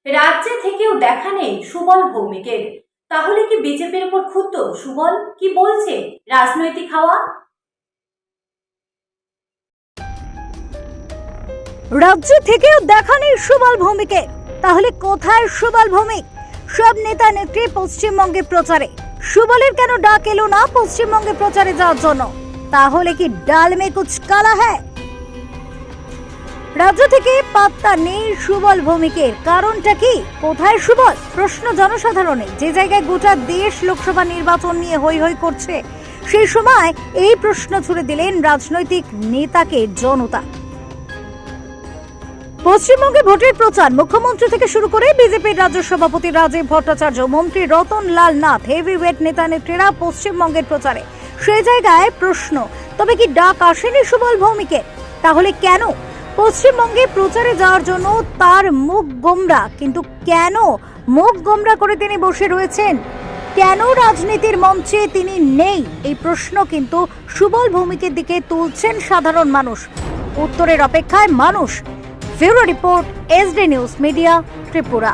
রাজ্যে থেকেও দেখা নেই সুবল ভৌমিকের। তাহলে কি বিজেপির উপর ক্ষুব্ধ সুবল? কি বলছে রাজনৈতিক হাওয়া? রাজ্য থেকেও দেখা নেই সুবল ভৌমিকের। তাহলে কোথায় সুবল ভৌমিক? সব নেতা নেত্রী পশ্চিমবঙ্গে প্রচারে। সুবলের কেন ডাক এলো না পশ্চিমবঙ্গে প্রচারে যাওয়ার জন্য? তাহলে কি ডাল মে কুছ কালা হ্যায়? রাজ্য থেকে পাত্তা নেই সুবল ভৌমিকের। কারণটা কি? কোথায় সুবল? প্রশ্ন জনসাধারণের। যে জায়গায় গোটা দেশ লোকসভা নির্বাচন নিয়ে হৈ হৈ করছে, সেই সময় এই প্রশ্ন ছুড়ে দিলেন রাজনৈতিক নেতাকে জনতা। পশ্চিমবঙ্গে ভোটের প্রচার মুখ্যমন্ত্রী থেকে শুরু করে বিজেপির রাজ্য সভাপতি রাজীব ভট্টাচার্য, মন্ত্রী রতন লাল নাথ, হেভিওয়েট নেতা নেত্রীরা পশ্চিমবঙ্গের প্রচারে। সেই জায়গায় প্রশ্ন, তবে কি ডাক আসেনি সুবল ভৌমিকের? তাহলে কেন পশ্চিমবঙ্গে প্রচারে যাওয়ার জন্য তার মুখ গোমরা? কিন্তু কেন মুখ গোমরা করে তিনি বসে রয়েছেন? কেন রাজনীতির মঞ্চে তিনি নেই? এই প্রশ্ন কিন্তু সুবল ভৌমিকের দিকে তুলছেন সাধারণ মানুষ। উত্তরের অপেক্ষায় মানুষ। Bureau report, SD news media, Tripura.